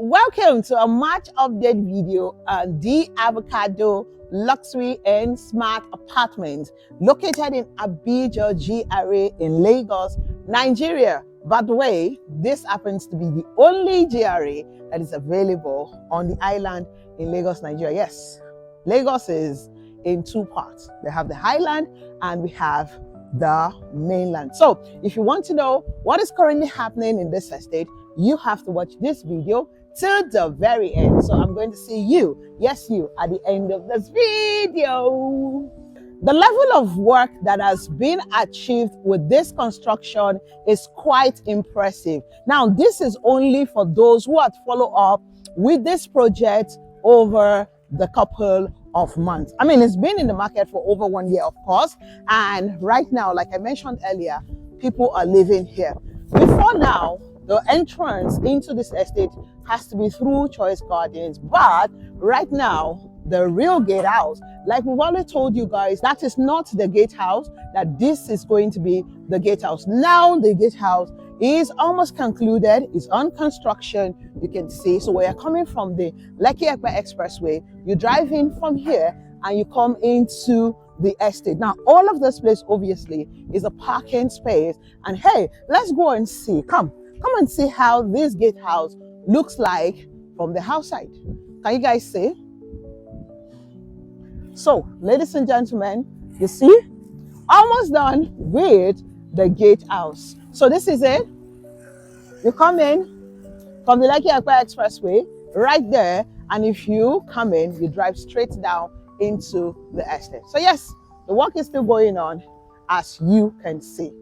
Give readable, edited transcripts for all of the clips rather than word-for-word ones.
Welcome to a March update video on the Avocado luxury and smart apartment located in Abidjan GRA in Lagos, Nigeria. By the way, this happens to be the only GRA that is available on the island in Lagos, Nigeria. Yes, Lagos is in two parts. They have the highland and we have the mainland. So if you want to know what is currently happening in this estate, you have to watch this video till the very end. So I'm going to see you, yes you, at the end of this video. The level of work that has been achieved with this construction is quite impressive. Now, this is only for those who had followed up with this project over the couple of months. I mean, it's been in the market for over 1 year, of course. And right now, like I mentioned earlier, people are living here. Before now, the entrance into this estate has to be through Choice Gardens. But right now, the real gatehouse, like we've already told you guys, that is not the gatehouse, that this is going to be the gatehouse. Now the gatehouse is almost concluded, it's on construction, you can see. So we are coming from the Lekki-Epe Expressway, you drive in from here and you come into the estate. Now, all of this place obviously is a parking space. And hey, let's go and see. Come and see how this gatehouse looks like from the outside. Can you guys see? So, ladies and gentlemen, you see, almost done with the gatehouse. So this is it. You come in from the Lekki-Epe Expressway right there, and if you come in, you drive straight down into the estate. So yes, the work is still going on, as you can see.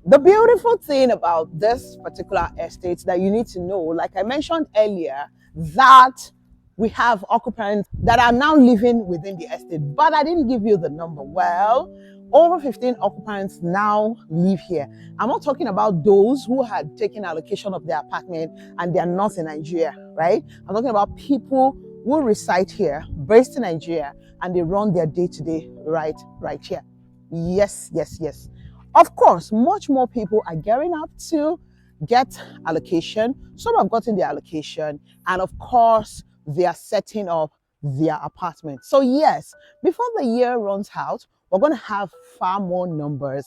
The beautiful thing about this particular estate that you need to know, like I mentioned earlier, that we have occupants that are now living within the estate, but I didn't give you the number. Well, over 15 occupants now live here. I'm not talking about those who had taken allocation of their apartment and they are not in Nigeria, right? I'm talking about people who reside here, based in Nigeria, and they run their day-to-day right here. Yes. Of course, much more people are gearing up to get allocation. Some have gotten their allocation, and of course, they are setting up their apartment. So yes, before the year runs out, we're going to have far more numbers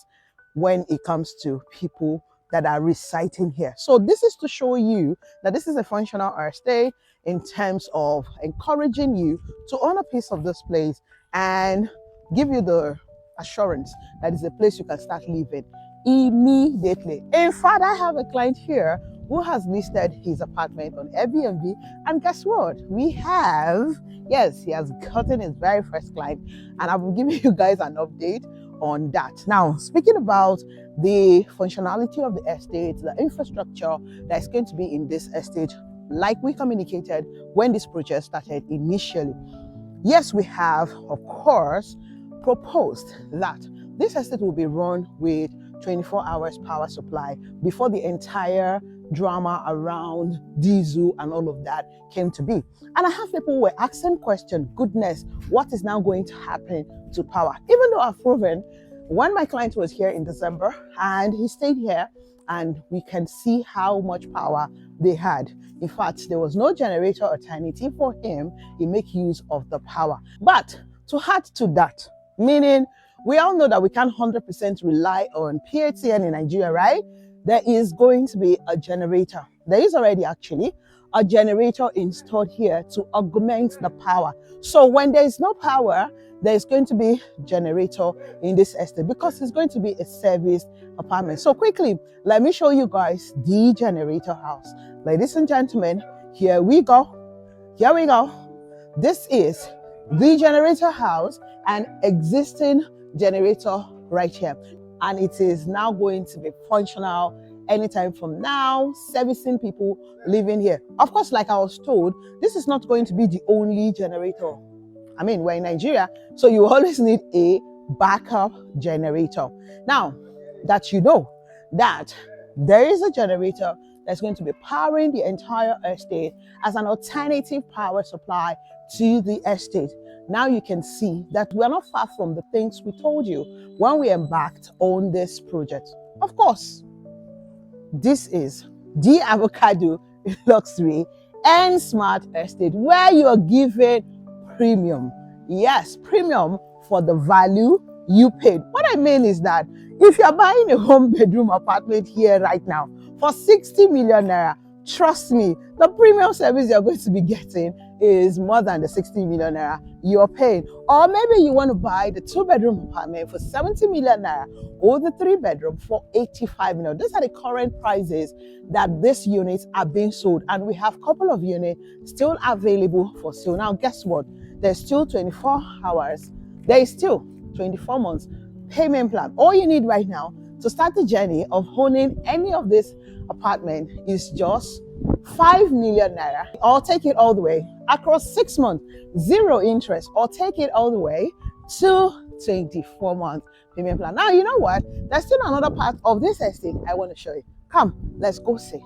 when it comes to people that are residing here. So this is to show you that this is a functional estate in terms of encouraging you to own a piece of this place and give you the assurance that it's a place you can start living immediately. In fact, I have a client here who has listed his apartment on Airbnb, and guess what? We have, yes, he has gotten his very first client, and I will give you guys an update on that. Now, speaking about the functionality of the estate, the infrastructure that's going to be in this estate, like we communicated when this project started initially. Yes, we have, of course, proposed that this estate will be run with 24 hours power supply before the entire drama around diesel and all of that came to be. And I have people who were asking questions, goodness, what is now going to happen to power? Even though I've proven, when my client was here in December and he stayed here, and we can see how much power they had. In fact, there was no generator alternative for him. He make use of the power. But to add to that, meaning we all know that we can't 100% rely on PATN in Nigeria, right? There is going to be a generator. There is already actually a generator installed here to augment the power. So when there is no power, there is going to be a generator in this estate because it's going to be a serviced apartment. So quickly, let me show you guys the generator house. Ladies and gentlemen, here we go. Here we go. This is the generator house, an existing generator right here. And it is now going to be functional anytime from now, servicing people living here. Of course, like I was told, this is not going to be the only generator. I mean, we're in Nigeria, so you always need a backup generator. Now that you know that there is a generator that's going to be powering the entire estate as an alternative power supply to the estate, now you can see that we're not far from the things we told you when we embarked on this project. Of course, this is the Avocado luxury and smart estate where you are given premium. Yes, premium for the value you paid. What I mean is that if you're buying a home bedroom apartment here right now for 60 million naira, trust me, the premium service you're going to be getting is more than the 60 million naira you're paying. Or maybe you want to buy the 2-bedroom apartment for 70 million naira or the 3-bedroom for 85 million. These are the current prices that these units are being sold, and we have a couple of units still available for sale. Now, guess what? There's still 24 hours. There is still 24 months payment plan. All you need right now to start the journey of owning any of this apartment is just 5 million naira, or take it all the way across 6 months, 0 interest, or take it all the way to 24 months payment plan. Now, you know what? There's still another part of this estate I want to show you. Come, let's go see.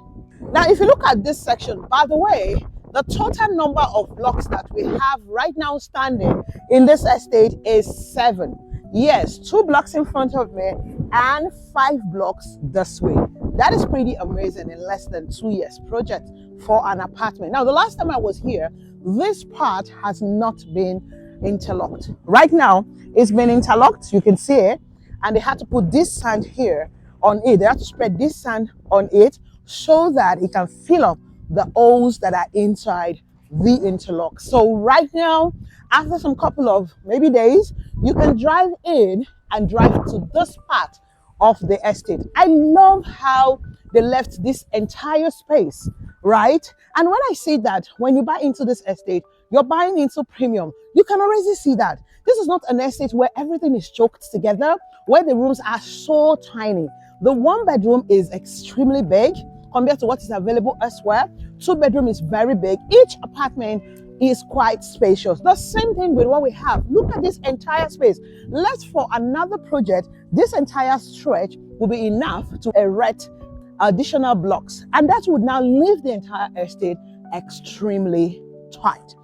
Now, if you look at this section, by the way, the total number of blocks that we have right now standing in this estate is 7. Yes, 2 blocks in front of me and 5 blocks this way. That is pretty amazing in less than 2 years project for an apartment. Now, the last time I was here, this part has not been interlocked. Right now, it's been interlocked. You can see it. And they had to put this sand here on it. They had to spread this sand on it so that it can fill up the holes that are inside the interlock. So right now, after some couple of maybe days, you can drive in and drive to this part of the estate. I love how they left this entire space, right? And when I say that, when you buy into this estate, you're buying into premium. You can already see that. This is not an estate where everything is choked together, where the rooms are so tiny. The 1-bedroom is extremely big compared to what is available elsewhere. 2-bedroom is very big. Each apartment is quite spacious. The same thing with what we have. Look at this entire space. Let's for another project, this entire stretch will be enough to erect additional blocks, and that would now leave the entire estate extremely tight.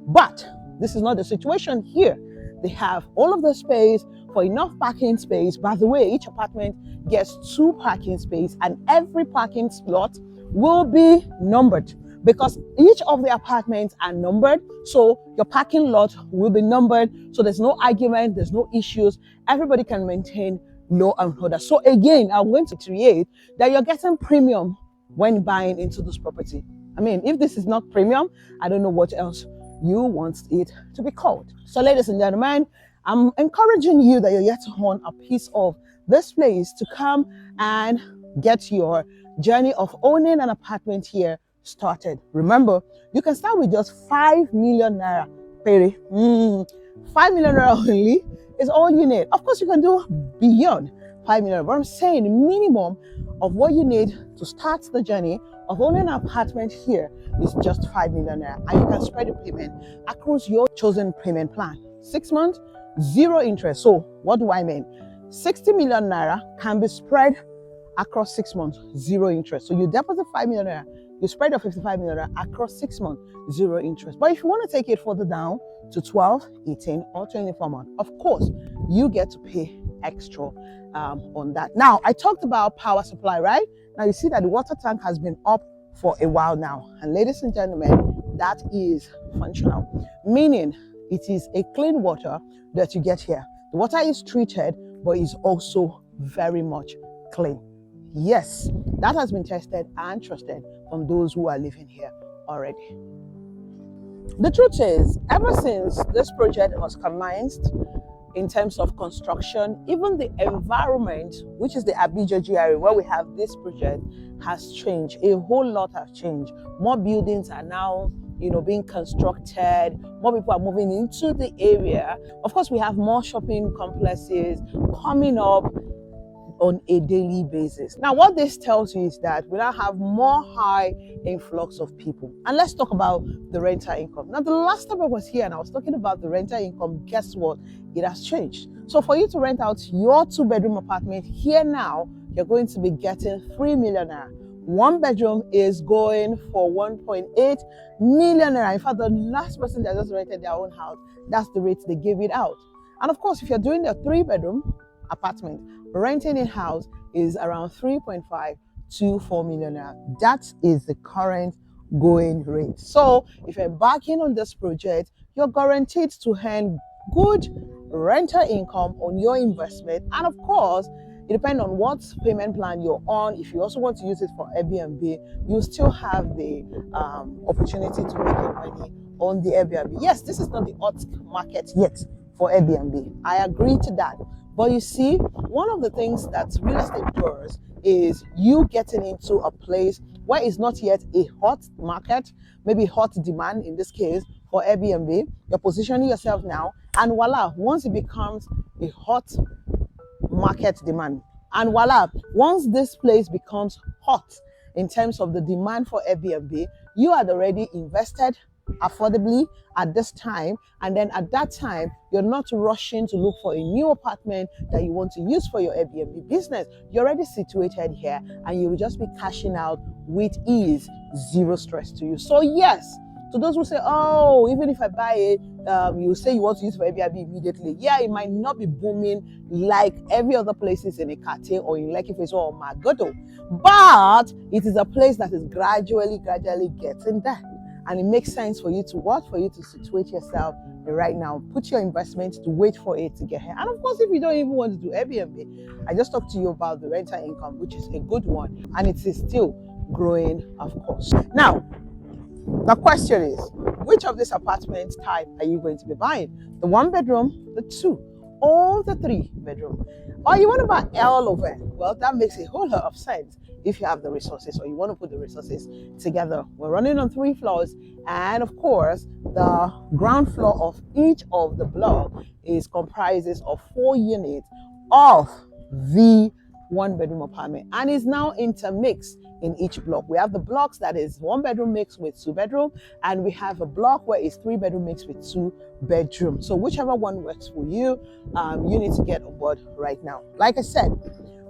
But this is not the situation here. They have all of the space for enough parking space. By the way, each apartment gets 2 parking spaces, and every parking slot will be numbered because each of the apartments are numbered. So your parking lot will be numbered. So there's no argument, there's no issues. Everybody can maintain law and order. So again, I'm going to create that you're getting premium when buying into this property. I mean, if this is not premium, I don't know what else you want it to be called. So ladies and gentlemen, I'm encouraging you that you're yet to own a piece of this place to come and get your journey of owning an apartment here started. Remember, you can start with just 5 million naira. 5 million naira only is all you need. Of course, you can do beyond 5 million, but I'm saying minimum of what you need to start the journey of owning an apartment here is just 5 million naira, and you can spread the payment across your chosen payment plan. 6 months, 0 interest. So what do I mean? 60 million naira can be spread across 6 months, 0 interest. So you deposit 5 million naira, you spread your 55 million naira across 6 months, 0 interest. But if you want to take it further down to 12, 18, or 24 months, of course, you get to pay extra on that. Now, I talked about power supply, right? Now you see that the water tank has been up for a while now. And ladies and gentlemen, that is functional, meaning it is a clean water that you get here. The water is treated, but is also very much clean. Yes, that has been tested and trusted from those who are living here already. The truth is, ever since this project was commenced, in terms of construction, even the environment, which is the Abidjan area where we have this project, has changed. A whole lot has changed. More buildings are now, being constructed. More people are moving into the area. Of course, we have more shopping complexes coming up on a daily basis. Now, what this tells you is that we now have more high influx of people. And let's talk about the rental income. Now, the last time I was here and I was talking about the rental income, guess what? It has changed. So for you to rent out your 2-bedroom apartment here now, you're going to be getting 3 million naira. 1 bedroom is going for 1.8 million naira. In fact, the last person that just rented their own house, that's the rate they gave it out. And of course, if you're doing a 3-bedroom apartment, renting in house is around 3.5 to 4 million naira. That is the current going rate. So if you're embarking on this project, you're guaranteed to earn good rental income on your investment. And of course, it depends on what payment plan you're on. If you also want to use it for Airbnb, you still have the opportunity to make your money on the Airbnb. Yes, this is not the hot market yet for Airbnb. I agree to that. But you see, one of the things that real estate does is you getting into a place where it's not yet a hot market, maybe hot demand in this case for Airbnb. You're positioning yourself now, and voila, once it becomes a hot market demand, and voila, once this place becomes hot in terms of the demand for Airbnb, you are already invested affordably at this time, and then at that time you're not rushing to look for a new apartment that you want to use for your Airbnb business. You're already situated here and you will just be cashing out with ease, zero stress to you. So yes, to those who say, oh, even if I buy it, you say you want to use for Airbnb immediately. Yeah, it might not be booming like every other places in Ekate or in Lekki Face or Magodo, but it is a place that is gradually getting there. And it makes sense for you to what? For you to situate yourself right now. Put your investment to wait for it to get here. And of course, if you don't even want to do Airbnb, I just talked to you about the rental income, which is a good one. And it is still growing, of course. Now, the question is, which of these apartment type are you going to be buying? The 1 bedroom, the 2, or the 3 bedroom? Or you want to buy all of it? Well, that makes a whole lot of sense if you have the resources or you want to put the resources together. We're running on 3 floors, and of course, the ground floor of each of the block comprises of 4 units of the 1 bedroom apartment, and is now intermixed in each block. We have the blocks that is 1 bedroom mixed with 2 bedroom, and we have a block where it's 3 bedroom mixed with 2 bedroom. So whichever one works for you, you need to get on board right now. Like I said,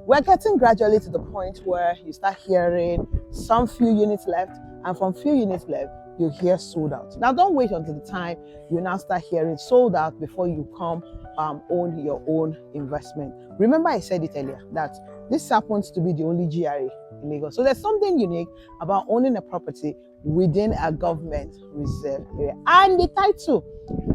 we're getting gradually to the point where you start hearing some few units left, and from few units left, you hear sold out. Now, don't wait until the time you now start hearing sold out before you come own your own investment. Remember, I said it earlier that this happens to be the only GRA in Lagos. So there's something unique about owning a property within a government reserve area. And the title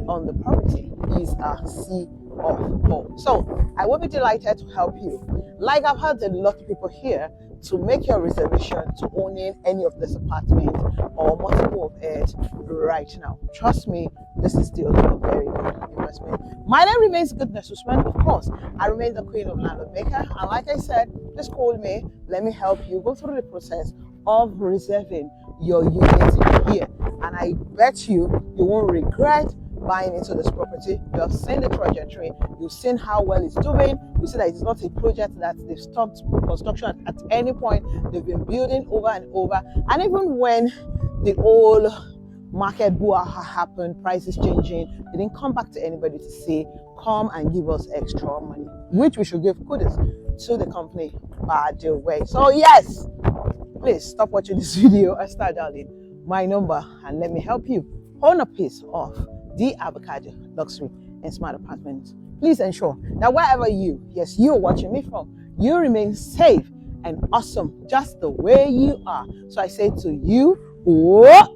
on the property is a C of O. So I will be delighted to help you. Like I've had a lot of people here to make your reservation to owning any of this apartment or multiple of it right now. Trust me, this is still a very good investment. My name remains Goodness Usman. Of course, I remain the queen of landlord maker. And like I said, just call me. Let me help you go through the process of reserving your unit here. And I bet you won't regret buying into this property. You have seen the trajectory, you've seen how well it's doing, you see that it's not a project that they've stopped construction at any point. They've been building over and over, and even when the old market brouhaha happened, prices changing, they didn't come back to anybody to say, come and give us extra money, which we should give kudos to the company by the way. So yes, please stop watching this video and start dialing my number and let me help you own a piece of the Avocado luxury and smart apartments. Please ensure that wherever you're watching me from, you remain safe and awesome just the way you are. So I say to you, whoa.